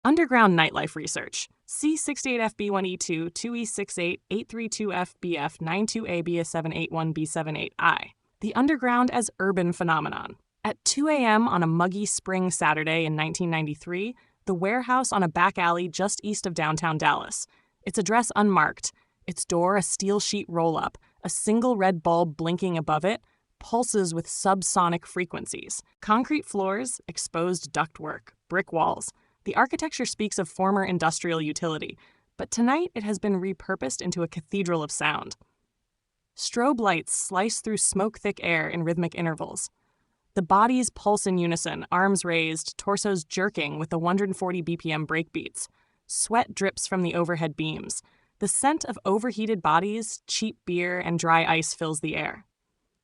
Underground nightlife research. C68FB1E2, 2E68, 832FBF, 92AB781B78I. The underground as urban phenomenon. At 2 a.m. on a muggy spring Saturday in 1993, the warehouse on a back alley just east of downtown Dallas. Its address unmarked, its door a steel sheet roll-up, a single red bulb blinking above it, pulses with subsonic frequencies. Concrete floors, exposed ductwork, brick walls. The architecture speaks of former industrial utility, but tonight it has been repurposed into a cathedral of sound. Strobe lights slice through smoke-thick air in rhythmic intervals. The bodies pulse in unison, arms raised, torsos jerking with the 140 BPM breakbeats. Sweat drips from the overhead beams. The scent of overheated bodies, cheap beer, and dry ice fills the air.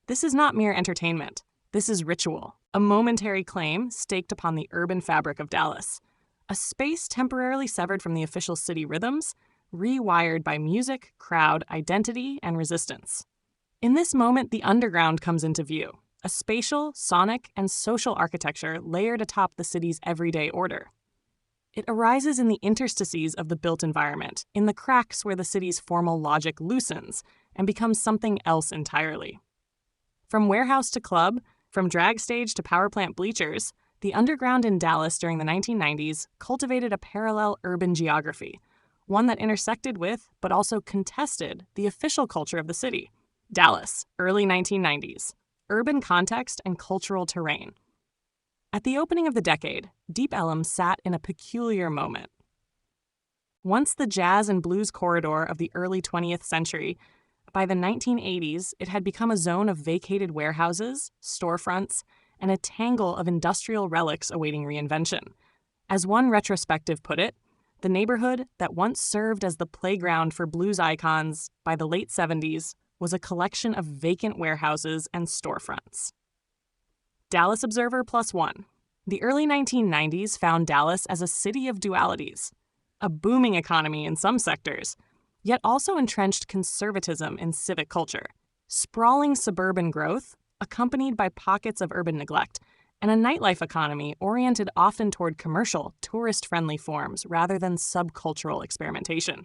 This is not mere entertainment. This is ritual, a momentary claim staked upon the urban fabric of Dallas. A space temporarily severed from the official city rhythms, rewired by music, crowd, identity, and resistance. In this moment, the underground comes into view, a spatial, sonic, and social architecture layered atop the city's everyday order. It arises in the interstices of the built environment, in the cracks where the city's formal logic loosens and becomes something else entirely. From warehouse to club, from drag stage to power plant bleachers, the underground in Dallas during the 1990s cultivated a parallel urban geography, one that intersected with, but also contested, the official culture of the city. Dallas, early 1990s. Urban context and cultural terrain. At the opening of the decade, Deep Ellum sat in a peculiar moment. Once the jazz and blues corridor of the early 20th century, by the 1980s, it had become a zone of vacated warehouses, storefronts, and a tangle of industrial relics awaiting reinvention. As one retrospective put it, the neighborhood that once served as the playground for blues icons by the late 70s was a collection of vacant warehouses and storefronts. Dallas Observer +1. The early 1990s found Dallas as a city of dualities, a booming economy in some sectors, yet also entrenched conservatism in civic culture, sprawling suburban growth, accompanied by pockets of urban neglect, and a nightlife economy oriented often toward commercial, tourist-friendly forms rather than subcultural experimentation.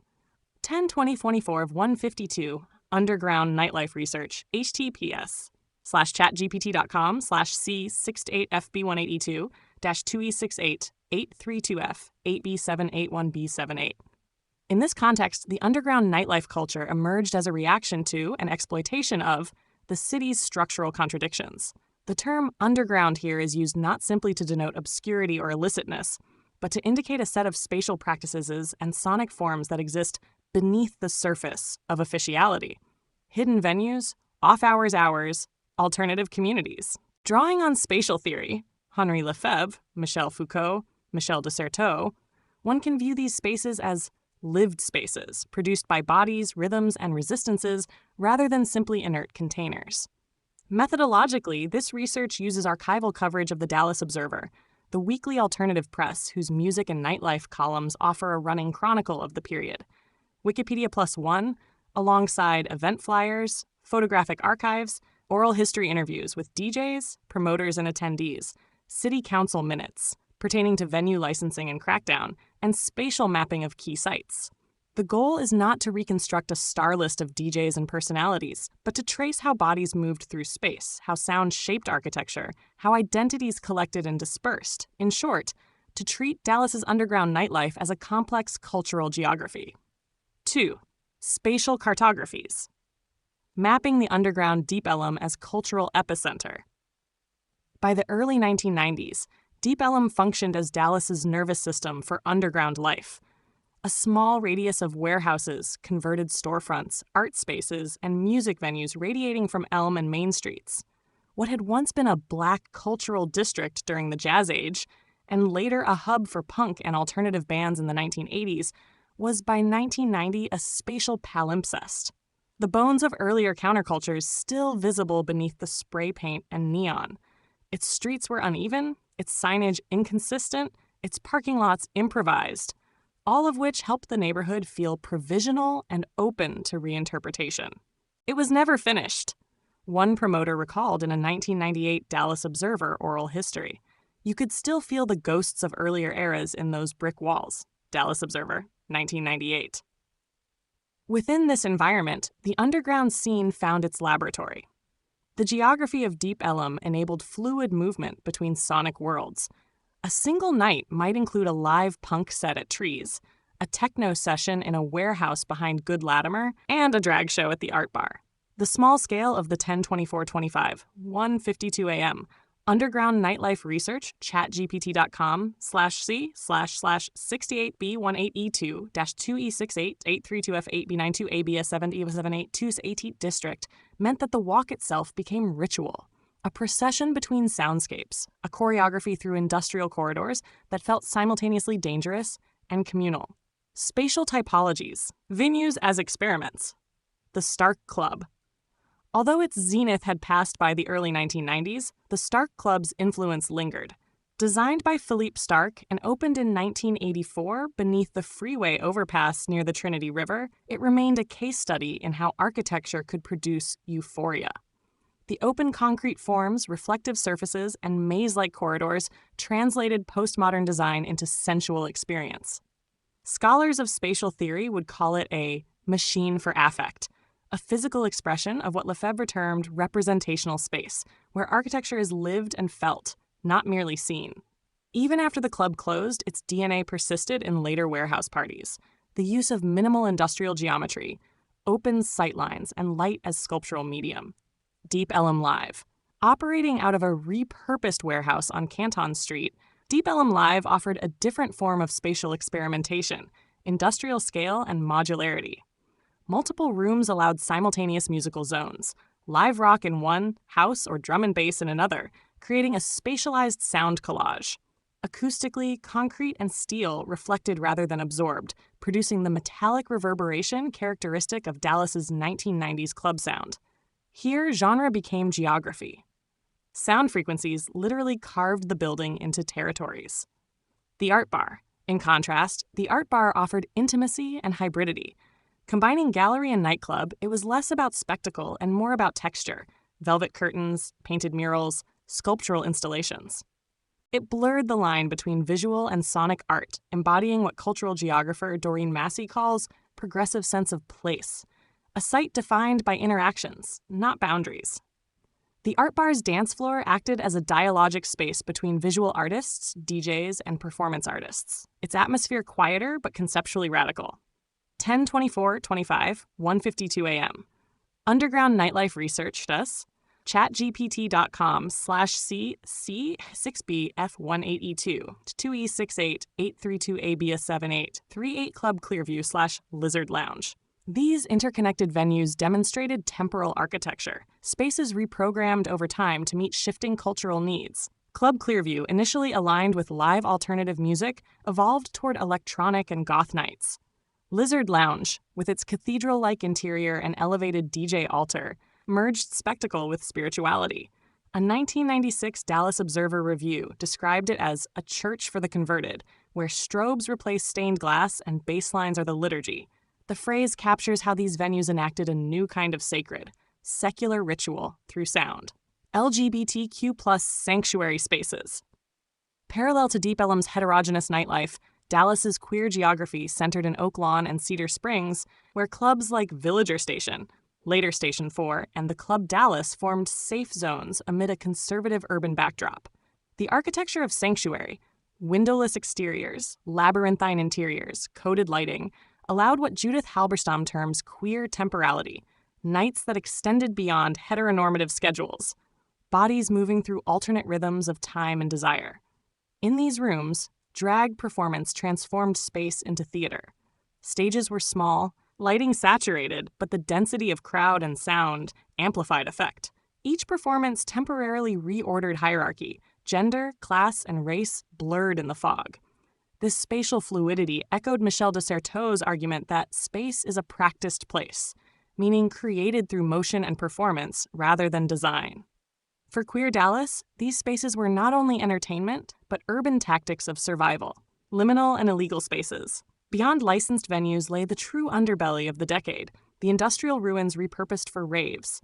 10/2024 of 152, Underground Nightlife Research, https://c68fb182-2e68-832f8b781b78. In this context, the underground nightlife culture emerged as a reaction to and exploitation of the city's structural contradictions. The term underground here is used not simply to denote obscurity or illicitness, but to indicate a set of spatial practices and sonic forms that exist beneath the surface of officiality. Hidden venues, off-hours hours, alternative communities. Drawing on spatial theory, Henri Lefebvre, Michel Foucault, Michel de Certeau, one can view these spaces as lived spaces, produced by bodies, rhythms, and resistances rather than simply inert containers. Methodologically, this research uses archival coverage of the Dallas Observer, the weekly alternative press whose music and nightlife columns offer a running chronicle of the period. Wikipedia +1, alongside event flyers, photographic archives, oral history interviews with DJs, promoters, and attendees, city council minutes pertaining to venue licensing and crackdown, and spatial mapping of key sites. The goal is not to reconstruct a star list of DJs and personalities, but to trace how bodies moved through space, how sound shaped architecture, how identities collected and dispersed. In short, to treat Dallas's underground nightlife as a complex cultural geography. 2. Spatial cartographies. Mapping the underground Deep Ellum as cultural epicenter. By the early 1990s, Deep Ellum functioned as Dallas's nervous system for underground life. A small radius of warehouses, converted storefronts, art spaces, and music venues radiating from Elm and Main Streets. What had once been a black cultural district during the Jazz Age, and later a hub for punk and alternative bands in the 1980s, was by 1990 a spatial palimpsest. The bones of earlier countercultures still visible beneath the spray paint and neon. Its streets were uneven, its signage inconsistent, its parking lots improvised, all of which helped the neighborhood feel provisional and open to reinterpretation. It was never finished. One promoter recalled in a 1998 Dallas Observer oral history. You could still feel the ghosts of earlier eras in those brick walls. Dallas Observer, 1998. Within this environment, the underground scene found its laboratory. The geography of Deep Ellum enabled fluid movement between sonic worlds. A single night might include a live punk set at Trees, a techno session in a warehouse behind Good Latimer, and a drag show at the Art Bar. The small scale of the 10-24-25, 1:52 a.m., underground nightlife research, chatgpt.com/C/68B18822-2E68-832F8B92ABS7E782 district meant that the walk itself became ritual. A procession between soundscapes, a choreography through industrial corridors that felt simultaneously dangerous and communal. Spatial typologies, venues as experiments. The Stark Club. Although its zenith had passed by the early 1990s, the Stark Club's influence lingered. Designed by Philippe Stark and opened in 1984 beneath the freeway overpass near the Trinity River, it remained a case study in how architecture could produce euphoria. The open concrete forms, reflective surfaces, and maze-like corridors translated postmodern design into sensual experience. Scholars of spatial theory would call it a machine for affect, a physical expression of what Lefebvre termed representational space, where architecture is lived and felt, not merely seen. Even after the club closed, its DNA persisted in later warehouse parties. The use of minimal industrial geometry, open sightlines, and light as sculptural medium. Deep Ellum Live. Operating out of a repurposed warehouse on Canton Street, Deep Ellum Live offered a different form of spatial experimentation, industrial scale, and modularity. Multiple rooms allowed simultaneous musical zones, live rock in one, house or drum and bass in another, creating a spatialized sound collage. Acoustically, concrete and steel reflected rather than absorbed, producing the metallic reverberation characteristic of Dallas's 1990s club sound. Here, genre became geography. Sound frequencies literally carved the building into territories. The Art Bar. In contrast, the Art Bar offered intimacy and hybridity. Combining gallery and nightclub, it was less about spectacle and more about texture, velvet curtains, painted murals, sculptural installations. It blurred the line between visual and sonic art, embodying what cultural geographer Doreen Massey calls progressive sense of place, a site defined by interactions, not boundaries. The Art Bar's dance floor acted as a dialogic space between visual artists, DJs, and performance artists, its atmosphere quieter but conceptually radical. 10-24-25, 1:52 a.m. Underground nightlife researched us. chatgpt.com/C/6BF18E2-2E68-832ABS78 38 Club Clearview/Lizard Lounge. These interconnected venues demonstrated temporal architecture, spaces reprogrammed over time to meet shifting cultural needs. Club Clearview, initially aligned with live alternative music, evolved toward electronic and goth nights. Lizard Lounge, with its cathedral-like interior and elevated DJ altar, merged spectacle with spirituality. A 1996 Dallas Observer review described it as a church for the converted, where strobes replace stained glass and bass lines are the liturgy. The phrase captures how these venues enacted a new kind of sacred, secular ritual through sound. LGBTQ+ sanctuary spaces. Parallel to Deep Ellum's heterogeneous nightlife, Dallas's queer geography centered in Oak Lawn and Cedar Springs, where clubs like Villager Station, later Station 4, and the Club Dallas formed safe zones amid a conservative urban backdrop. The architecture of sanctuary, windowless exteriors, labyrinthine interiors, coded lighting, allowed what Judith Halberstam terms queer temporality, nights that extended beyond heteronormative schedules, bodies moving through alternate rhythms of time and desire. In these rooms, drag performance transformed space into theater. Stages were small, lighting saturated, but the density of crowd and sound amplified effect. Each performance temporarily reordered hierarchy, gender, class, and race blurred in the fog. This spatial fluidity echoed Michel de Certeau's argument that space is a practiced place, meaning created through motion and performance rather than design. For Queer Dallas, these spaces were not only entertainment, but urban tactics of survival, liminal and illegal spaces. Beyond licensed venues lay the true underbelly of the decade, the industrial ruins repurposed for raves.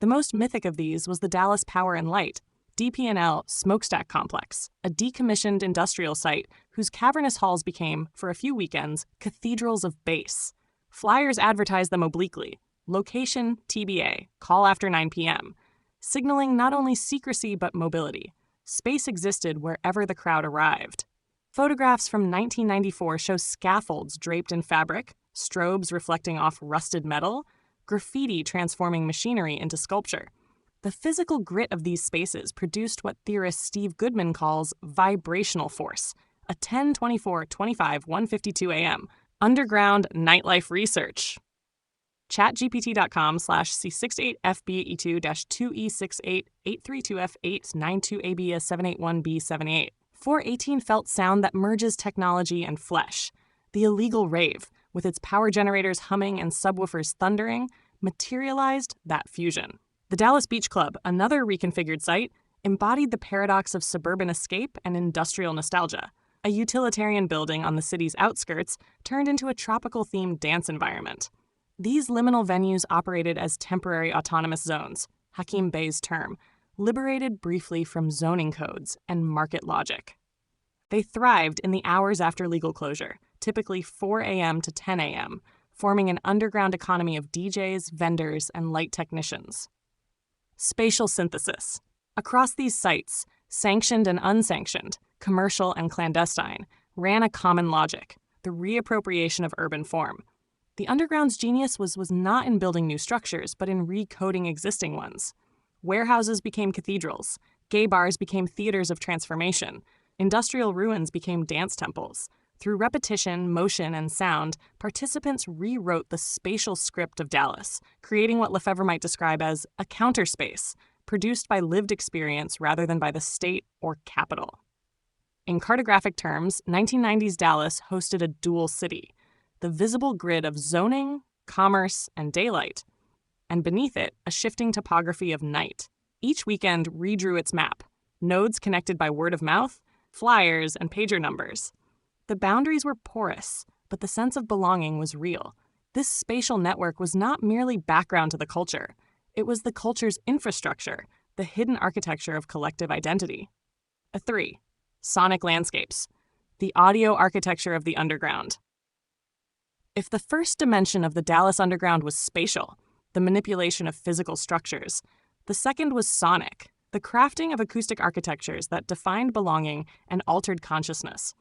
The most mythic of these was the Dallas Power and Light, DP&L Smokestack Complex, a decommissioned industrial site whose cavernous halls became, for a few weekends, cathedrals of bass. Flyers advertised them obliquely. Location TBA, call after 9 p.m., signaling not only secrecy but mobility. Space existed wherever the crowd arrived. Photographs from 1994 show scaffolds draped in fabric, strobes reflecting off rusted metal, graffiti transforming machinery into sculpture. The physical grit of these spaces produced what theorist Steve Goodman calls vibrational force, a 10-24-25-152 a.m. underground nightlife research. ChatGPT.com/C68FB82-2E68-832F892AB781B78. 418 felt sound that merges technology and flesh. The illegal rave, with its power generators humming and subwoofers thundering, materialized that fusion. The Dallas Beach Club, another reconfigured site, embodied the paradox of suburban escape and industrial nostalgia. A utilitarian building on the city's outskirts turned into a tropical-themed dance environment. These liminal venues operated as temporary autonomous zones, Hakim Bey's term, liberated briefly from zoning codes and market logic. They thrived in the hours after legal closure, typically 4 a.m. to 10 a.m., forming an underground economy of DJs, vendors, and light technicians. Spatial synthesis. Across these sites, sanctioned and unsanctioned, commercial and clandestine, ran a common logic, the reappropriation of urban form. The underground's genius was not in building new structures, but in recoding existing ones. Warehouses became cathedrals, gay bars became theaters of transformation, industrial ruins became dance temples. Through repetition, motion, and sound, participants rewrote the spatial script of Dallas, creating what Lefebvre might describe as a counterspace, produced by lived experience rather than by the state or capital. In cartographic terms, 1990s Dallas hosted a dual city, the visible grid of zoning, commerce, and daylight, and beneath it, a shifting topography of night. Each weekend redrew its map, nodes connected by word of mouth, flyers, and pager numbers. The boundaries were porous, but the sense of belonging was real. This spatial network was not merely background to the culture. It was the culture's infrastructure, the hidden architecture of collective identity. 3. Sonic landscapes. The audio architecture of the underground. If the first dimension of the Dallas Underground was spatial, the manipulation of physical structures, the second was sonic, the crafting of acoustic architectures that defined belonging and altered consciousness.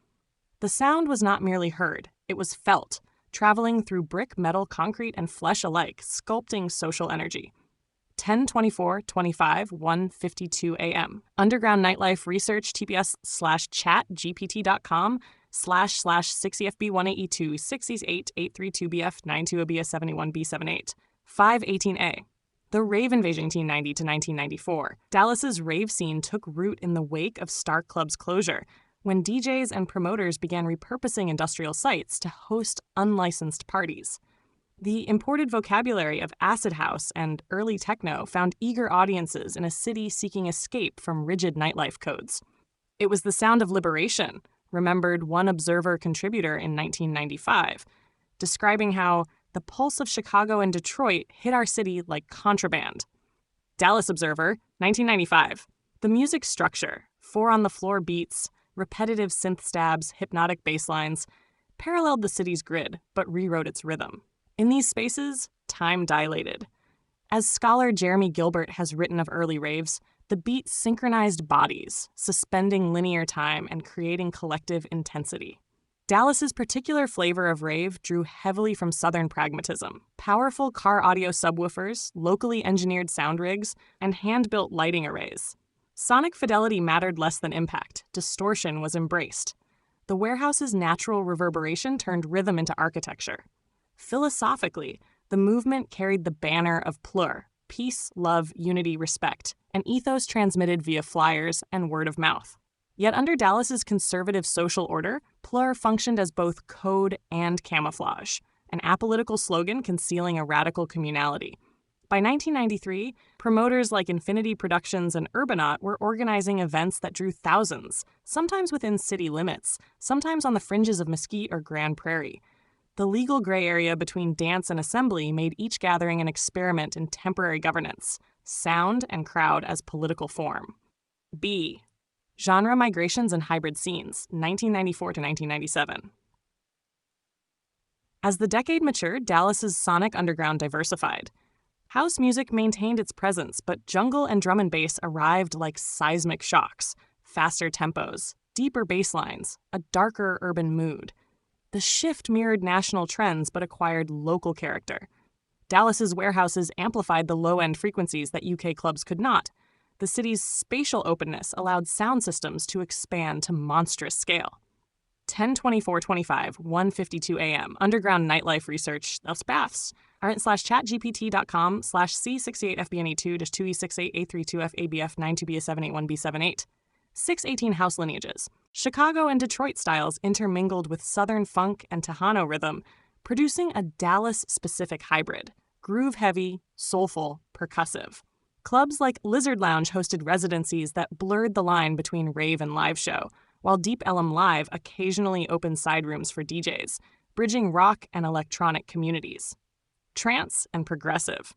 The sound was not merely heard, it was felt, traveling through brick, metal, concrete, and flesh alike, sculpting social energy. 10-24-25-152 a.m. Underground Nightlife Research TPS/chat GPT.com//6EFB18E2 6E8-832BF92OBS71B78 518A. The rave invasion 1990 to 1994. Dallas's rave scene took root in the wake of Star Club's closure, when DJs and promoters began repurposing industrial sites to host unlicensed parties. The imported vocabulary of acid house and early techno found eager audiences in a city seeking escape from rigid nightlife codes. It was the sound of liberation, remembered one Observer contributor in 1995, describing how the pulse of Chicago and Detroit hit our city like contraband. Dallas Observer, 1995. The music structure, four-on-the-floor beats, repetitive synth stabs, hypnotic bass lines, paralleled the city's grid, but rewrote its rhythm. In these spaces, time dilated. As scholar Jeremy Gilbert has written of early raves, the beat synchronized bodies, suspending linear time and creating collective intensity. Dallas's particular flavor of rave drew heavily from Southern pragmatism. Powerful car audio subwoofers, locally engineered sound rigs, and hand-built lighting arrays. Sonic fidelity mattered less than impact. Distortion was embraced. The warehouse's natural reverberation turned rhythm into architecture. Philosophically, the movement carried the banner of plur, peace, love, unity, respect, an ethos transmitted via flyers and word of mouth. Yet under Dallas's conservative social order, plur functioned as both code and camouflage, an apolitical slogan concealing a radical communality. By 1993, promoters like Infinity Productions and Urbanaut were organizing events that drew thousands, sometimes within city limits, sometimes on the fringes of Mesquite or Grand Prairie. The legal gray area between dance and assembly made each gathering an experiment in temporary governance, sound and crowd as political form. B. Genre migrations and hybrid scenes, 1994 to 1997. As the decade matured, Dallas's sonic underground diversified. House music maintained its presence, but jungle and drum and bass arrived like seismic shocks, faster tempos, deeper bass lines, a darker urban mood. The shift mirrored national trends but acquired local character. Dallas's warehouses amplified the low-end frequencies that UK clubs could not. The city's spatial openness allowed sound systems to expand to monstrous scale. 10/24/25, 1:52 a.m. Underground nightlife research, thus BAFS. arent/chatgpt.com/C68FBNE2-2E68A32FABF92B781B78. 618 house lineages. Chicago and Detroit styles intermingled with Southern funk and Tejano rhythm, producing a Dallas-specific hybrid, groove-heavy, soulful, percussive. Clubs like Lizard Lounge hosted residencies that blurred the line between rave and live show, while Deep Ellum Live occasionally opened side rooms for DJs, bridging rock and electronic communities. Trance and progressive.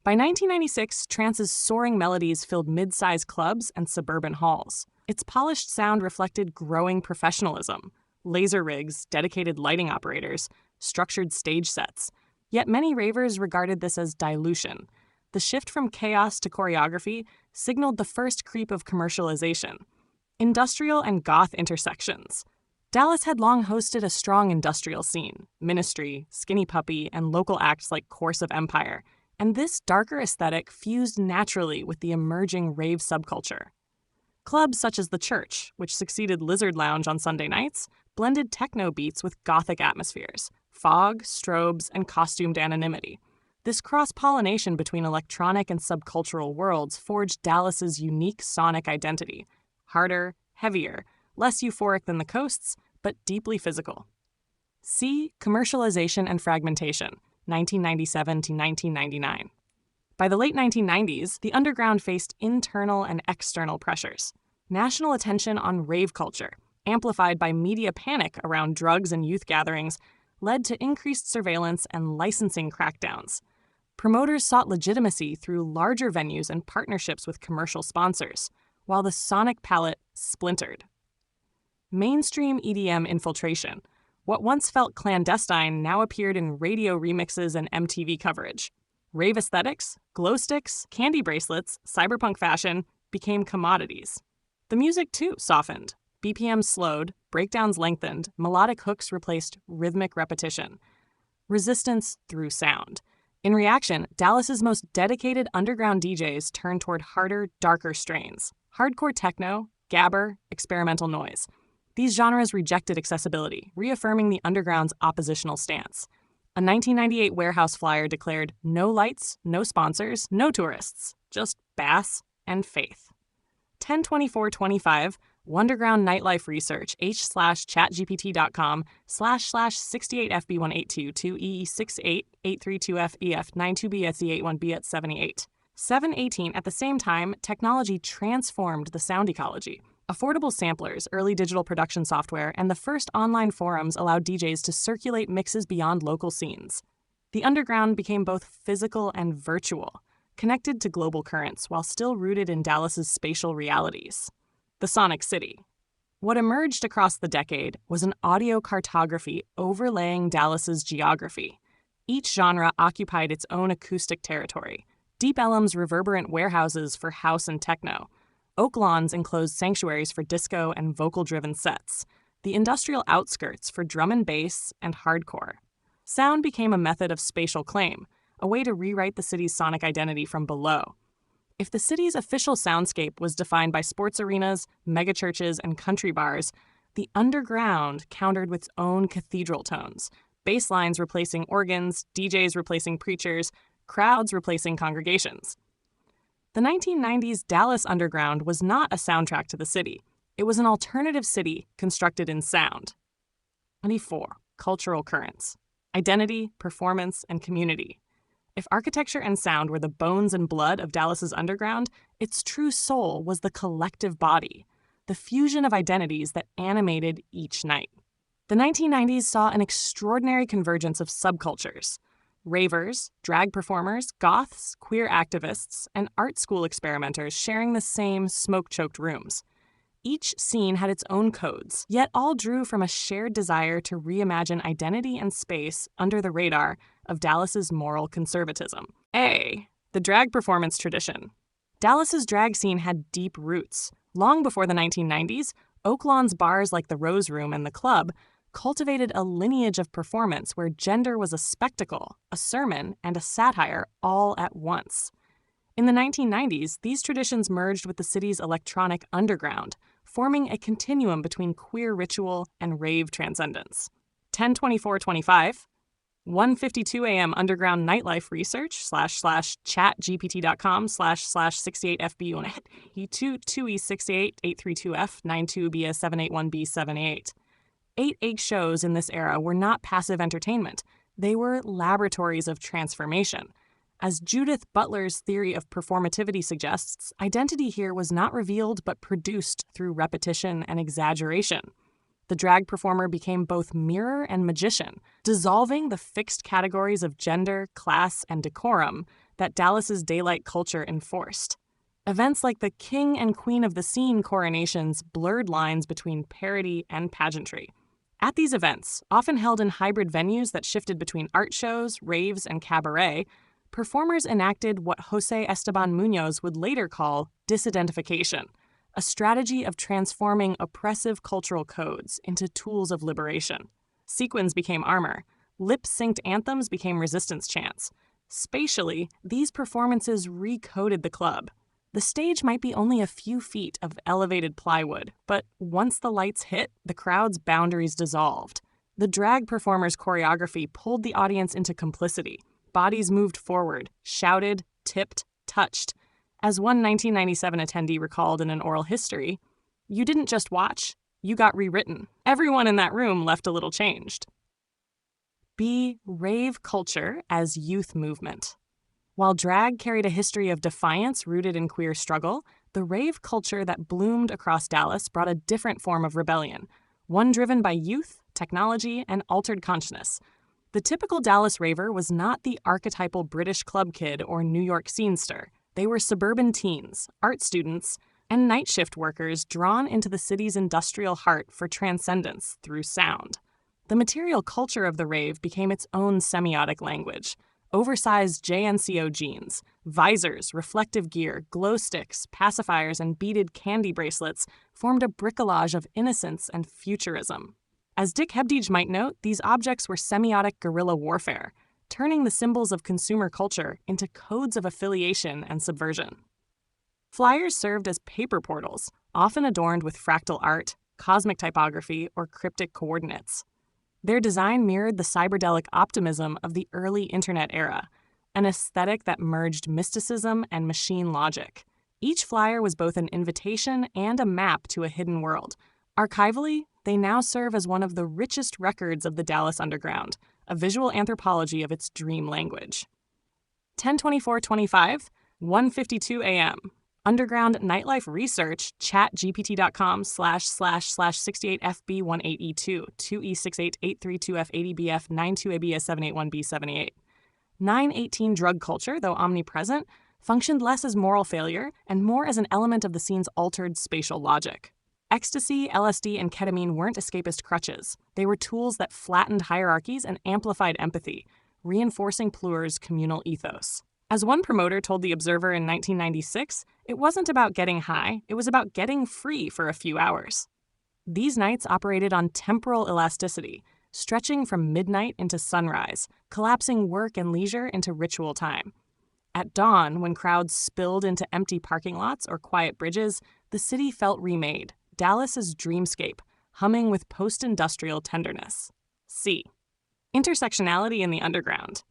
By 1996, trance's soaring melodies filled mid-sized clubs and suburban halls. Its polished sound reflected growing professionalism, laser rigs, dedicated lighting operators, structured stage sets. Yet many ravers regarded this as dilution. The shift from chaos to choreography signaled the first creep of commercialization. Industrial and goth intersections. Dallas had long hosted a strong industrial scene, Ministry, Skinny Puppy, and local acts like Course of Empire, and this darker aesthetic fused naturally with the emerging rave subculture. Clubs such as The Church, which succeeded Lizard Lounge on Sunday nights, blended techno beats with gothic atmospheres, fog, strobes, and costumed anonymity. This cross-pollination between electronic and subcultural worlds forged Dallas's unique sonic identity. Harder, heavier, less euphoric than the coasts, but deeply physical. C. Commercialization and fragmentation, 1997 to 1999. By the late 1990s, the underground faced internal and external pressures. National attention on rave culture, amplified by media panic around drugs and youth gatherings, led to increased surveillance and licensing crackdowns. Promoters sought legitimacy through larger venues and partnerships with commercial sponsors, while the sonic palette splintered. Mainstream EDM infiltration. What once felt clandestine now appeared in radio remixes and MTV coverage. Rave aesthetics, glow sticks, candy bracelets, cyberpunk fashion became commodities. The music, too, softened. BPMs slowed, breakdowns lengthened, melodic hooks replaced rhythmic repetition. Resistance through sound. In reaction, Dallas's most dedicated underground DJs turned toward harder, darker strains. Hardcore techno, gabber, experimental noise. These genres rejected accessibility, reaffirming the underground's oppositional stance. A 1998 warehouse flyer declared, "No lights, no sponsors, no tourists, just bass and faith." 10/24/25, Wonderground Nightlife Research, h/chatgpt.com/68FB182-2E68832FEF92BSE81B at 718. At the same time, technology transformed the sound ecology. Affordable samplers, early digital production software, and the first online forums allowed DJs to circulate mixes beyond local scenes. The underground became both physical and virtual, connected to global currents while still rooted in Dallas's spatial realities. The Sonic City. What emerged across the decade was an audio cartography overlaying Dallas's geography. Each genre occupied its own acoustic territory. Deep Ellum's reverberant warehouses for house and techno. Oak Lawns enclosed sanctuaries for disco and vocal-driven sets. The industrial outskirts for drum and bass and hardcore. Sound became a method of spatial claim, a way to rewrite the city's sonic identity from below. If the city's official soundscape was defined by sports arenas, megachurches, and country bars, the underground countered with its own cathedral tones, bass lines replacing organs, DJs replacing preachers, crowds replacing congregations. The 1990s Dallas Underground was not a soundtrack to the city. It was an alternative city constructed in sound. 24. Cultural currents. Identity, performance, and community. If architecture and sound were the bones and blood of Dallas's underground, its true soul was the collective body, the fusion of identities that animated each night. The 1990s saw an extraordinary convergence of subcultures. Ravers, drag performers, goths, queer activists, and art school experimenters sharing the same smoke-choked rooms. Each scene had its own codes, yet all drew from a shared desire to reimagine identity and space under the radar of Dallas's moral conservatism. A. The drag performance tradition. Dallas's drag scene had deep roots. Long before the 1990s, Oaklawn's bars like the Rose Room and the Club cultivated a lineage of performance where gender was a spectacle, a sermon, and a satire all at once. In the 1990s, these traditions merged with the city's electronic underground, forming a continuum between queer ritual and rave transcendence. 10/24/25, 1:52 a.m. underground nightlife research //chatgpt.com//68FB1E2E68832F92B781B78. 8 egg shows in this era were not passive entertainment. They were laboratories of transformation. As Judith Butler's theory of performativity suggests, identity here was not revealed but produced through repetition and exaggeration. The drag performer became both mirror and magician, dissolving the fixed categories of gender, class, and decorum that Dallas's daylight culture enforced. Events like the King and Queen of the Scene coronations blurred lines between parody and pageantry. At these events, often held in hybrid venues that shifted between art shows, raves, and cabaret, performers enacted what Jose Esteban Munoz would later call disidentification, a strategy of transforming oppressive cultural codes into tools of liberation. Sequins became armor. Lip-synced anthems became resistance chants. Spatially, these performances recoded the club. The stage might be only a few feet of elevated plywood, but once the lights hit, the crowd's boundaries dissolved. The drag performer's choreography pulled the audience into complicity. Bodies moved forward, shouted, tipped, touched. As one 1997 attendee recalled in an oral history, "You didn't just watch, you got rewritten. Everyone in that room left a little changed." B. Rave culture as youth movement. While drag carried a history of defiance rooted in queer struggle, the rave culture that bloomed across Dallas brought a different form of rebellion, one driven by youth, technology, and altered consciousness. The typical Dallas raver was not the archetypal British club kid or New York scenester. They were suburban teens, art students, and night shift workers drawn into the city's industrial heart for transcendence through sound. The material culture of the rave became its own semiotic language. Oversized JNCO jeans, visors, reflective gear, glow sticks, pacifiers, and beaded candy bracelets formed a bricolage of innocence and futurism. As Dick Hebdige might note, these objects were semiotic guerrilla warfare, turning the symbols of consumer culture into codes of affiliation and subversion. Flyers served as paper portals, often adorned with fractal art, cosmic typography, or cryptic coordinates. Their design mirrored the cyberdelic optimism of the early internet era, an aesthetic that merged mysticism and machine logic. Each flyer was both an invitation and a map to a hidden world. Archivally, they now serve as one of the richest records of the Dallas Underground, a visual anthropology of its dream language. 10/24/25, 1:52 a.m. Underground nightlife research chatgpt.com//68FB18E2 2E68832F80BF92ABS781B78. 918 drug culture, though omnipresent, functioned less as moral failure and more as an element of the scene's altered spatial logic. Ecstasy, LSD, and ketamine weren't escapist crutches. They were tools that flattened hierarchies and amplified empathy, reinforcing Pleur's communal ethos. As one promoter told The Observer in 1996, it wasn't about getting high, it was about getting free for a few hours. These nights operated on temporal elasticity, stretching from midnight into sunrise, collapsing work and leisure into ritual time. At dawn, when crowds spilled into empty parking lots or quiet bridges, the city felt remade, Dallas's dreamscape, humming with post-industrial tenderness. C. Intersectionality in the underground.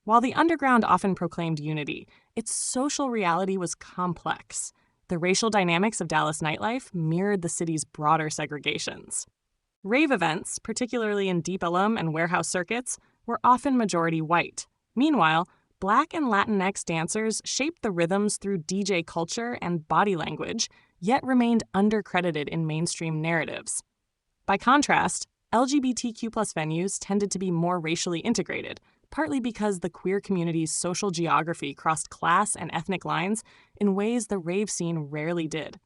While the underground often proclaimed unity, its social reality was complex. The racial dynamics of Dallas nightlife mirrored the city's broader segregations. Rave events, particularly in Deep Ellum and warehouse circuits, were often majority white. Meanwhile, Black and Latinx dancers shaped the rhythms through DJ culture and body language, yet remained undercredited in mainstream narratives. By contrast, LGBTQ+ venues tended to be more racially integrated, partly because the queer community's social geography crossed class and ethnic lines in ways the rave scene rarely did.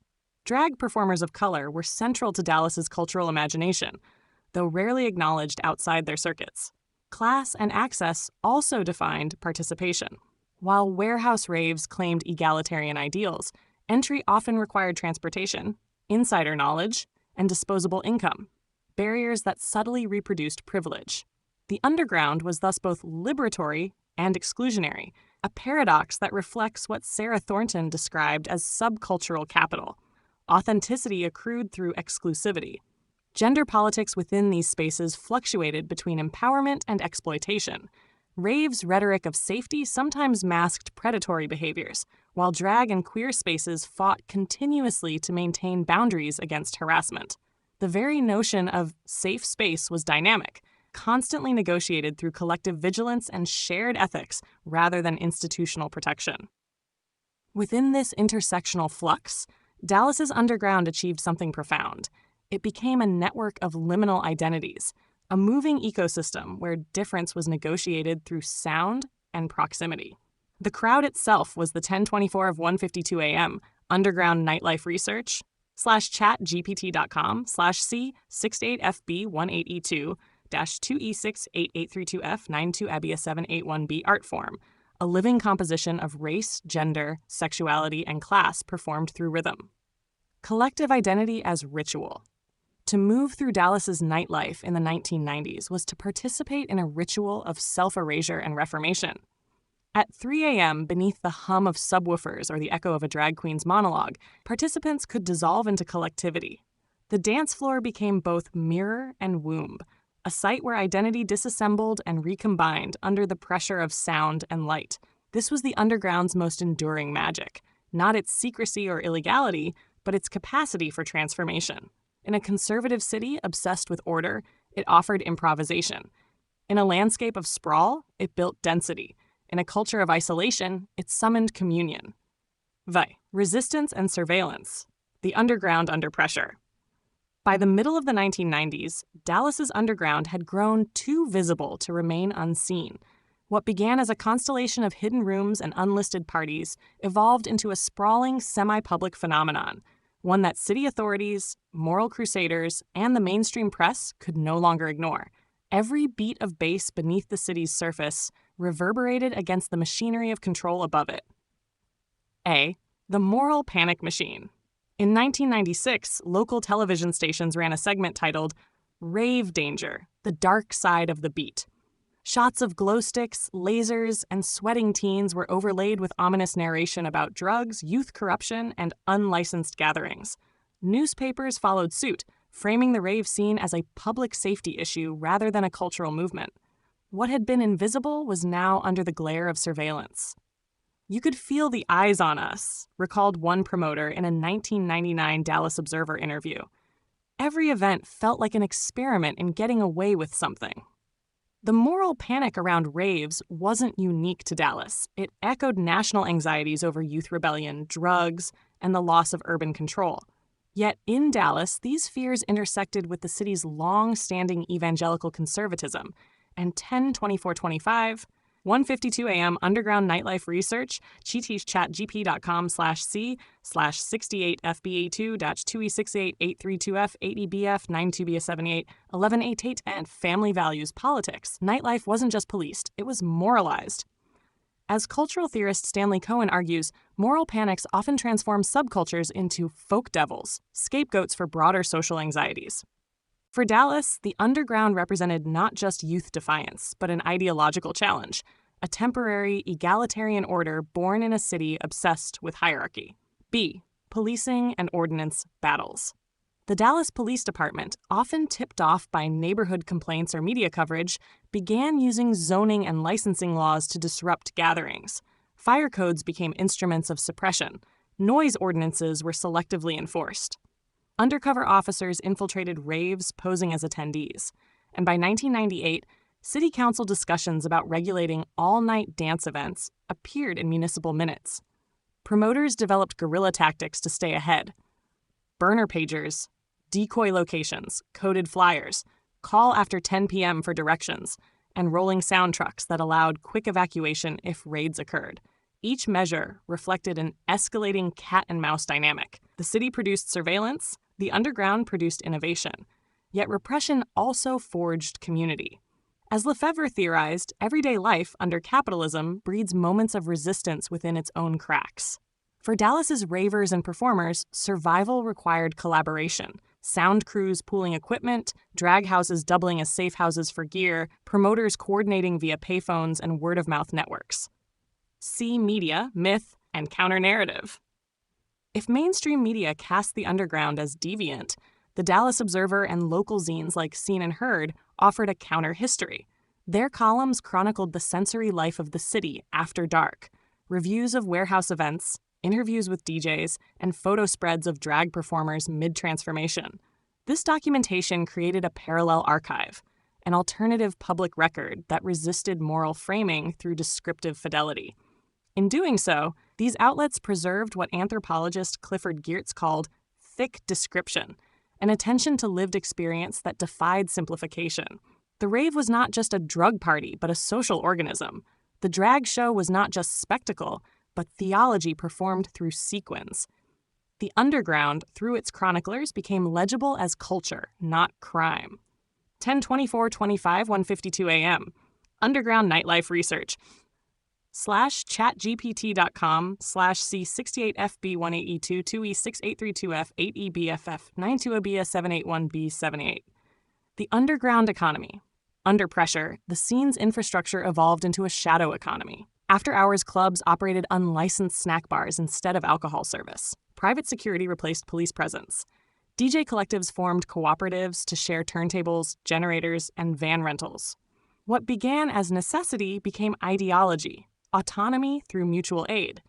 Drag performers of color were central to Dallas's cultural imagination, though rarely acknowledged outside their circuits. Class and access also defined participation. While warehouse raves claimed egalitarian ideals, entry often required transportation, insider knowledge, and disposable income, barriers that subtly reproduced privilege. The underground was thus both liberatory and exclusionary, a paradox that reflects what Sarah Thornton described as subcultural capital. Authenticity accrued through exclusivity. Gender politics within these spaces fluctuated between empowerment and exploitation. Rave's rhetoric of safety sometimes masked predatory behaviors, while drag and queer spaces fought continuously to maintain boundaries against harassment. The very notion of safe space was dynamic, constantly negotiated through collective vigilance and shared ethics rather than institutional protection. Within this intersectional flux, Dallas's underground achieved something profound. It became a network of liminal identities, a moving ecosystem where difference was negotiated through sound and proximity. The crowd itself was the 1024 of 152 AM underground nightlife research /chat GPT.com/C68FB1882-2E68832F92ABIA781B art form, a living composition of race, gender, sexuality, and class performed through rhythm. Collective identity as ritual. To move through Dallas's nightlife in the 1990s was to participate in a ritual of self-erasure and reformation. At 3 a.m., beneath the hum of subwoofers or the echo of a drag queen's monologue, participants could dissolve into collectivity. The dance floor became both mirror and womb, a site where identity disassembled and recombined under the pressure of sound and light. This was the underground's most enduring magic, not its secrecy or illegality, but its capacity for transformation. In a conservative city obsessed with order, it offered improvisation. In a landscape of sprawl, it built density. In a culture of isolation, it summoned communion. Resistance and surveillance. The underground under pressure. By the middle of the 1990s, Dallas's underground had grown too visible to remain unseen. What began as a constellation of hidden rooms and unlisted parties evolved into a sprawling, semi-public phenomenon, one that city authorities, moral crusaders, and the mainstream press could no longer ignore. Every beat of bass beneath the city's surface reverberated against the machinery of control above it. A. The moral panic machine. In 1996, local television stations ran a segment titled Rave Danger, the Dark Side of the Beat. Shots of glow sticks, lasers, and sweating teens were overlaid with ominous narration about drugs, youth corruption, and unlicensed gatherings. Newspapers followed suit, framing the rave scene as a public safety issue rather than a cultural movement. What had been invisible was now under the glare of surveillance. "You could feel the eyes on us," recalled one promoter in a 1999 Dallas Observer interview. Every event felt like an experiment in getting away with something. The moral panic around raves wasn't unique to Dallas. It echoed national anxieties over youth rebellion, drugs, and the loss of urban control. Yet in Dallas, these fears intersected with the city's long-standing evangelical conservatism, and 10/24/25, 1:52 a.m. underground nightlife research, chatgpt.com/c/68fba2-2e68832f80bf92b78 1188 and family values politics. Nightlife wasn't just policed, it was moralized. As cultural theorist Stanley Cohen argues, moral panics often transform subcultures into folk devils, scapegoats for broader social anxieties. For Dallas, the underground represented not just youth defiance, but an ideological challenge, a temporary, egalitarian order born in a city obsessed with hierarchy. B. Policing and ordinance battles. The Dallas Police Department, often tipped off by neighborhood complaints or media coverage, began using zoning and licensing laws to disrupt gatherings. Fire codes became instruments of suppression. Noise ordinances were selectively enforced. Undercover officers infiltrated raves posing as attendees. And by 1998, city council discussions about regulating all-night dance events appeared in municipal minutes. Promoters developed guerrilla tactics to stay ahead. Burner pagers, decoy locations, coded flyers, call after 10 p.m. for directions, and rolling sound trucks that allowed quick evacuation if raids occurred. Each measure reflected an escalating cat-and-mouse dynamic. The city produced surveillance, the underground produced innovation. Yet repression also forged community. As Lefebvre theorized, everyday life under capitalism breeds moments of resistance within its own cracks. For Dallas's ravers and performers, survival required collaboration. Sound crews pooling equipment, drag houses doubling as safe houses for gear, promoters coordinating via payphones and word-of-mouth networks. See media, myth, and counter-narrative. If mainstream media cast the underground as deviant, the Dallas Observer and local zines like Seen and Heard offered a counter-history. Their columns chronicled the sensory life of the city after dark, reviews of warehouse events, interviews with DJs, and photo spreads of drag performers mid-transformation. This documentation created a parallel archive, an alternative public record that resisted moral framing through descriptive fidelity. In doing so, these outlets preserved what anthropologist Clifford Geertz called thick description, an attention to lived experience that defied simplification. The rave was not just a drug party, but a social organism. The drag show was not just spectacle, but theology performed through sequins. The underground, through its chroniclers, became legible as culture, not crime. 10/24/25, 1:52 a.m. Underground nightlife research. /chatgpt.com/C68FB18E2 2E6832F 8EBFF 92ABS781B78. The underground economy. Under pressure, the scene's infrastructure evolved into a shadow economy. After-hours clubs operated unlicensed snack bars instead of alcohol service. Private security replaced police presence. DJ collectives formed cooperatives to share turntables, generators, and van rentals. What began as necessity became ideology, autonomy through mutual aid.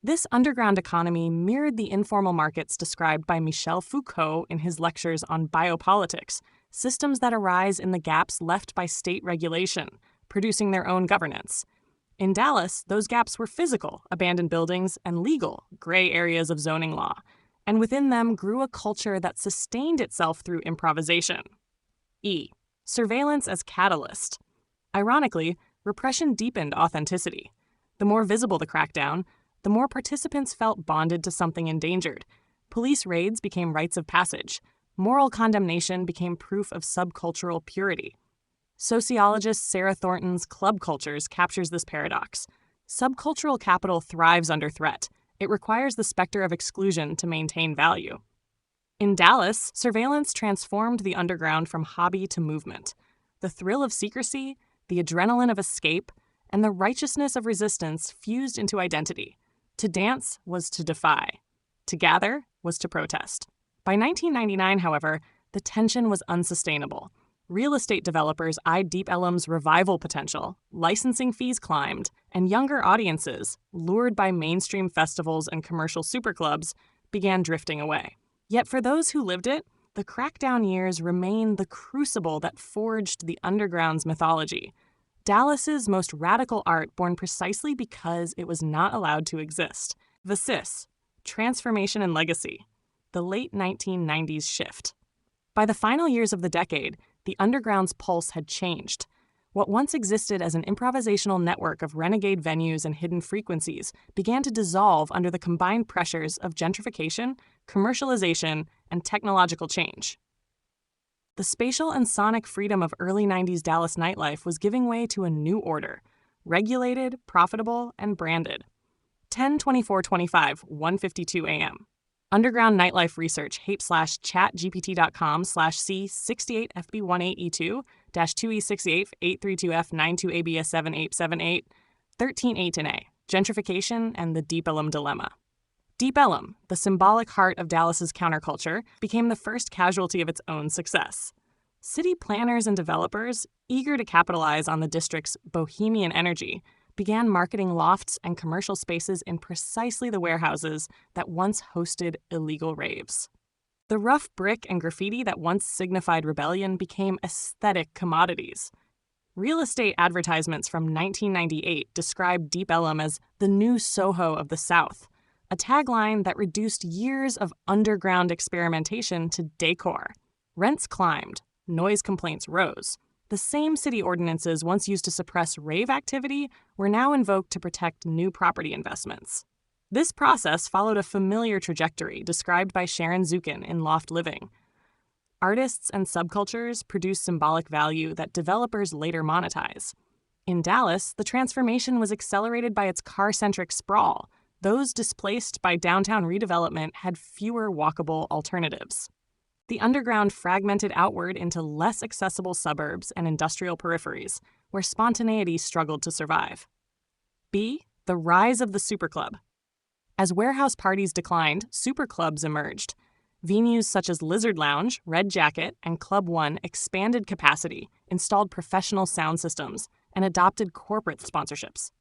This underground economy mirrored the informal markets described by Michel Foucault in his lectures on biopolitics, systems that arise in the gaps left by state regulation, producing their own governance. In Dallas, those gaps were physical, abandoned buildings, and legal, gray areas of zoning law, and within them grew a culture that sustained itself through improvisation. E. Surveillance as catalyst. Ironically, repression deepened authenticity. The more visible the crackdown, the more participants felt bonded to something endangered. Police raids became rites of passage. Moral condemnation became proof of subcultural purity. Sociologist Sarah Thornton's Club Cultures captures this paradox. Subcultural capital thrives under threat. It requires the specter of exclusion to maintain value. In Dallas, surveillance transformed the underground from hobby to movement. The thrill of secrecy, the adrenaline of escape, and the righteousness of resistance fused into identity. To dance was to defy. To gather was to protest. By 1999, however, the tension was unsustainable. Real estate developers eyed Deep Ellum's revival potential, licensing fees climbed, and younger audiences, lured by mainstream festivals and commercial superclubs, began drifting away. Yet for those who lived it, the crackdown years remain the crucible that forged the underground's mythology. Dallas's most radical art born precisely because it was not allowed to exist. Vasis, Transformation and Legacy, the late 1990s shift. By the final years of the decade, the underground's pulse had changed. What once existed as an improvisational network of renegade venues and hidden frequencies began to dissolve under the combined pressures of gentrification, commercialization, and technological change. The spatial and sonic freedom of early 90s Dallas nightlife was giving way to a new order, regulated, profitable, and branded. 10/24/25, 1:52 a.m. Underground nightlife research HAPE/chatgpt.com/C68FB18E2 2E68F832F92ABS7878 13/8 Gentrification and the Deep Ellum Dilemma. Deep Ellum, the symbolic heart of Dallas's counterculture, became the first casualty of its own success. City planners and developers, eager to capitalize on the district's bohemian energy, began marketing lofts and commercial spaces in precisely the warehouses that once hosted illegal raves. The rough brick and graffiti that once signified rebellion became aesthetic commodities. Real estate advertisements from 1998 described Deep Ellum as the new Soho of the South, a tagline that reduced years of underground experimentation to decor. Rents climbed, noise complaints rose, The same city ordinances once used to suppress rave activity were now invoked to protect new property investments. This process followed a familiar trajectory described by Sharon Zukin in Loft Living. Artists and subcultures produce symbolic value that developers later monetize. In Dallas, the transformation was accelerated by its car-centric sprawl. Those displaced by downtown redevelopment had fewer walkable alternatives. The underground fragmented outward into less accessible suburbs and industrial peripheries, where spontaneity struggled to survive. B. The rise of the superclub. As warehouse parties declined, superclubs emerged. Venues such as Lizard Lounge, Red Jacket, and Club One expanded capacity, installed professional sound systems, and adopted corporate sponsorships.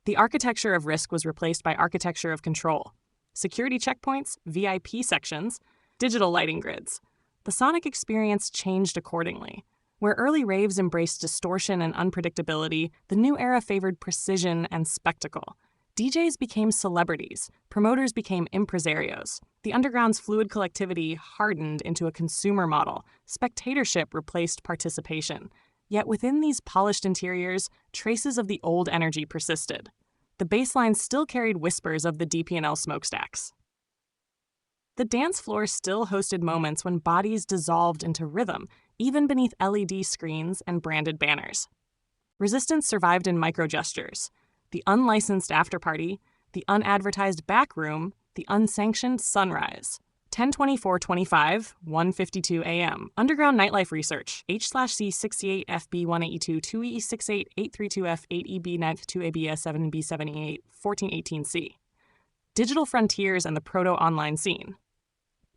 The architecture of risk was replaced by architecture of control. Security checkpoints, VIP sections, digital lighting grids. The sonic experience changed accordingly. Where early raves embraced distortion and unpredictability, the new era favored precision and spectacle. DJs became celebrities, promoters became impresarios. The underground's fluid collectivity hardened into a consumer model. Spectatorship replaced participation. Yet within these polished interiors, traces of the old energy persisted. The baseline still carried whispers of the DP&L smokestacks. The dance floor still hosted moments when bodies dissolved into rhythm, even beneath LED screens and branded banners. Resistance survived in micro-gestures. The unlicensed afterparty, the unadvertised backroom, the unsanctioned sunrise. 10/24/25, 1:52 a.m. Underground nightlife research. H/C68FB182 2E68832F8EB 9th 2ABS 7B78 1418C. Digital frontiers and the proto-online scene.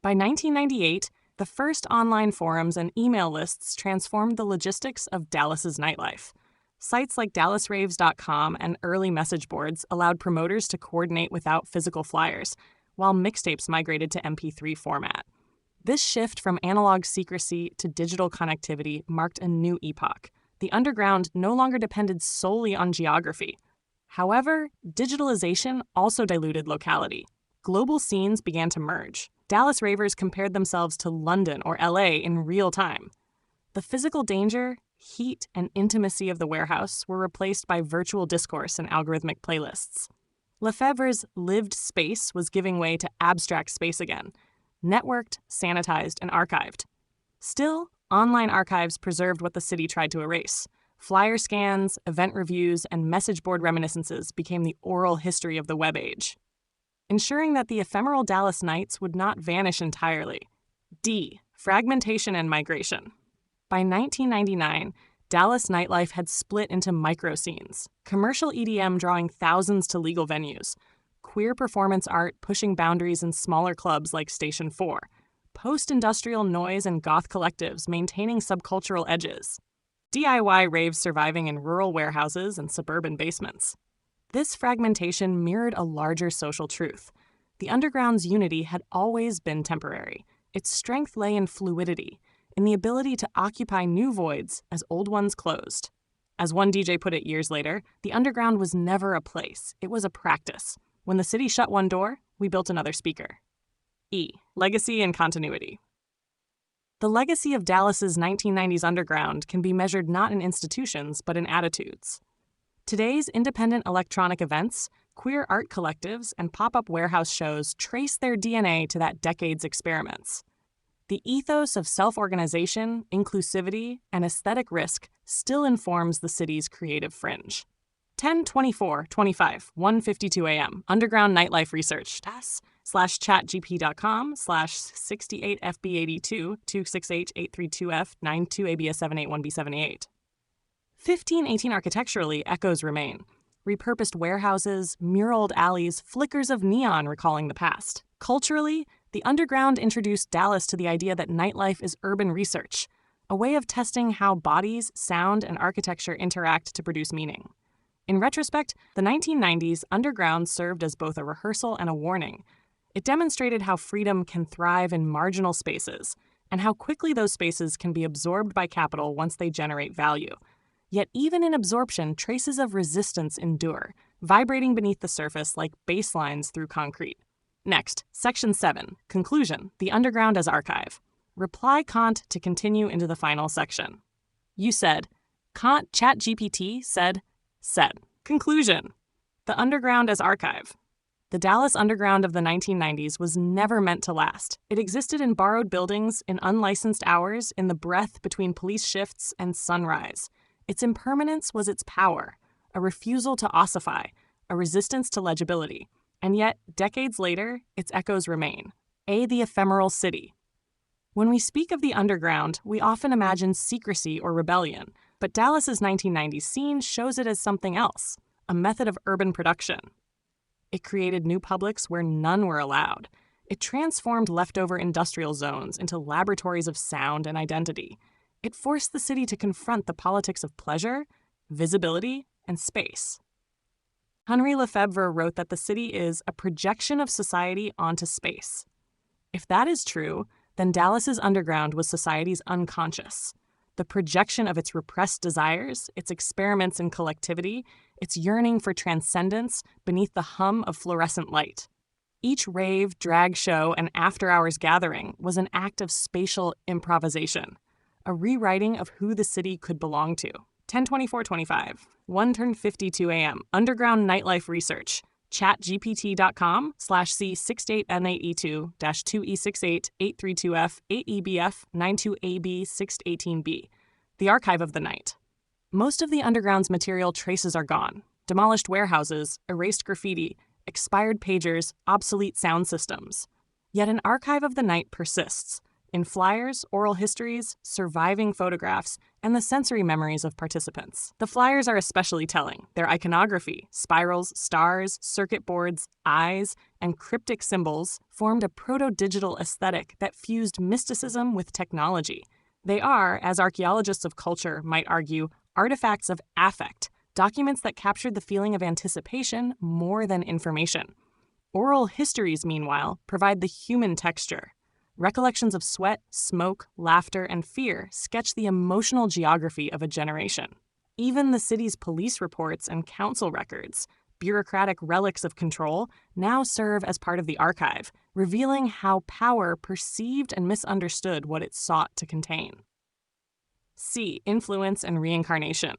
By 1998, the first online forums and email lists transformed the logistics of Dallas's nightlife. Sites like DallasRaves.com and early message boards allowed promoters to coordinate without physical flyers, while mixtapes migrated to MP3 format. This shift from analog secrecy to digital connectivity marked a new epoch. The underground no longer depended solely on geography. However, digitalization also diluted locality. Global scenes began to merge. Dallas ravers compared themselves to London or LA in real time. The physical danger, heat, and intimacy of the warehouse were replaced by virtual discourse and algorithmic playlists. Lefebvre's lived space was giving way to abstract space again, networked, sanitized, and archived. Still, online archives preserved what the city tried to erase. Flyer scans, event reviews, and message board reminiscences became the oral history of the web age, ensuring that the ephemeral Dallas nights would not vanish entirely. D. Fragmentation and migration. By 1999, Dallas nightlife had split into micro-scenes, commercial EDM drawing thousands to legal venues, queer performance art pushing boundaries in smaller clubs like Station 4, post-industrial noise and goth collectives maintaining subcultural edges, DIY raves surviving in rural warehouses and suburban basements. This fragmentation mirrored a larger social truth. The underground's unity had always been temporary. Its strength lay in fluidity, in the ability to occupy new voids as old ones closed. As one DJ put it years later, the underground was never a place, it was a practice. When the city shut one door, we built another speaker. E. Legacy and continuity. The legacy of Dallas's 1990s underground can be measured not in institutions, but in attitudes. Today's independent electronic events, queer art collectives, and pop-up warehouse shows trace their DNA to that decade's experiments. The ethos of self-organization, inclusivity, and aesthetic risk still informs the city's creative fringe. 10/24/25, 1:52 a.m. Underground nightlife research. das/chatgp.com/68fb82 268-832F 92ABS781B78. 1518 architecturally, echoes remain. Repurposed warehouses, muraled alleys, flickers of neon recalling the past. Culturally, the underground introduced Dallas to the idea that nightlife is urban research, a way of testing how bodies, sound, and architecture interact to produce meaning. In retrospect, the 1990s underground served as both a rehearsal and a warning. It demonstrated how freedom can thrive in marginal spaces, and how quickly those spaces can be absorbed by capital once they generate value. Yet even in absorption, traces of resistance endure, vibrating beneath the surface like baselines through concrete. Next, Section 7, Conclusion, the Underground as Archive. Reply Kant to continue into the final section. You said, ChatGPT said. Conclusion. The Underground as Archive. The Dallas Underground of the 1990s was never meant to last. It existed in borrowed buildings, in unlicensed hours, in the breath between police shifts and sunrise. Its impermanence was its power, a refusal to ossify, a resistance to legibility. And yet, decades later, its echoes remain. The ephemeral city. When we speak of the Underground, we often imagine secrecy or rebellion, but Dallas's 1990s scene shows it as something else, a method of urban production. It created new publics where none were allowed. It transformed leftover industrial zones into laboratories of sound and identity. It forced the city to confront the politics of pleasure, visibility, and space. Henri Lefebvre wrote that the city is a projection of society onto space. If that is true, then Dallas's Underground was society's unconscious, the projection of its repressed desires, its experiments in collectivity, its yearning for transcendence beneath the hum of fluorescent light. Each rave, drag show, and after-hours gathering was an act of spatial improvisation, a rewriting of who the city could belong to. 10/24/25, 1:52 a.m. Underground nightlife research. ChatGPT.com/C68N8E2-2E68-832F8EBF92AB618B. The archive of the night. Most of the Underground's material traces are gone. Demolished warehouses, erased graffiti, expired pagers, obsolete sound systems. Yet an archive of the night persists, in flyers, oral histories, surviving photographs, and the sensory memories of participants. The flyers are especially telling. Their iconography, spirals, stars, circuit boards, eyes, and cryptic symbols formed a proto-digital aesthetic that fused mysticism with technology. They are, as archaeologists of culture might argue, artifacts of affect, documents that captured the feeling of anticipation more than information. Oral histories, meanwhile, provide the human texture. Recollections of sweat, smoke, laughter, and fear sketch the emotional geography of a generation. Even the city's police reports and council records, bureaucratic relics of control, now serve as part of the archive, revealing how power perceived and misunderstood what it sought to contain. Influence and reincarnation.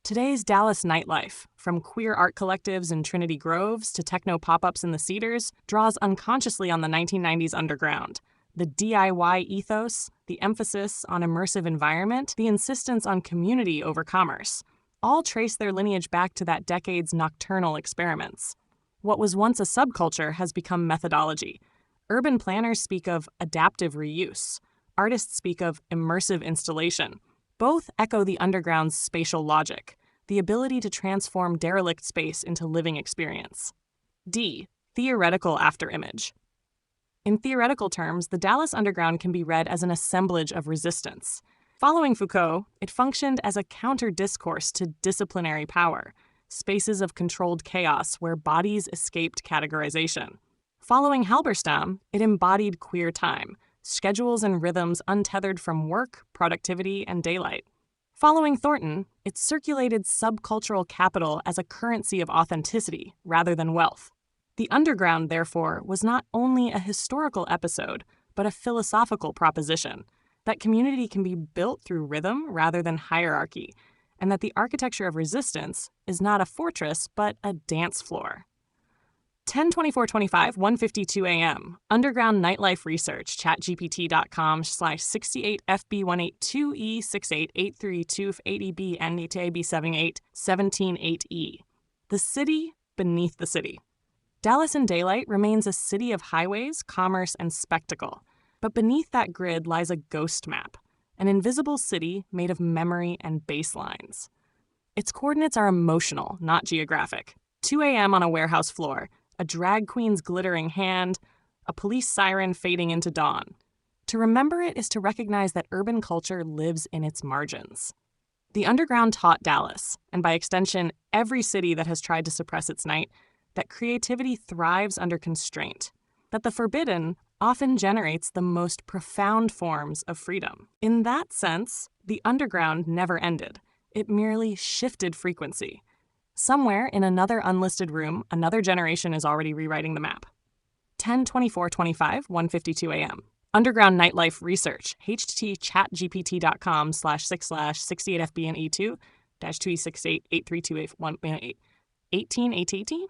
Today's Dallas nightlife, from queer art collectives in Trinity Groves to techno pop-ups in the Cedars, draws unconsciously on the 1990s Underground. The DIY ethos, the emphasis on immersive environment, the insistence on community over commerce, all trace their lineage back to that decade's nocturnal experiments. What was once a subculture has become methodology. Urban planners speak of adaptive reuse. Artists speak of immersive installation. Both echo the Underground's spatial logic, the ability to transform derelict space into living experience. Theoretical afterimage. In theoretical terms, the Dallas Underground can be read as an assemblage of resistance. Following Foucault, it functioned as a counter-discourse to disciplinary power, spaces of controlled chaos where bodies escaped categorization. Following Halberstam, it embodied queer time, schedules and rhythms untethered from work, productivity, and daylight. Following Thornton, it circulated subcultural capital as a currency of authenticity rather than wealth. The Underground, therefore, was not only a historical episode, but a philosophical proposition, that community can be built through rhythm rather than hierarchy, and that the architecture of resistance is not a fortress, but a dance floor. 10/24/25, 1:52 a.m. Underground nightlife research. ChatGPT.com/68FB182E68832F8EB N8AB7817-8E. The city beneath the city. Dallas in daylight remains a city of highways, commerce, and spectacle. But beneath that grid lies a ghost map, an invisible city made of memory and baselines. Its coordinates are emotional, not geographic. 2 a.m. on a warehouse floor, a drag queen's glittering hand, a police siren fading into dawn. To remember it is to recognize that urban culture lives in its margins. The Underground taught Dallas, and by extension, every city that has tried to suppress its night, that creativity thrives under constraint, that the forbidden often generates the most profound forms of freedom. In that sense, the Underground never ended. It merely shifted frequency. Somewhere in another unlisted room, another generation is already rewriting the map. 10/24/25, 1:52 a.m. Underground nightlife research. HTTP ChatGPT.com/6/68FBNE2 268 832 18 AT&T?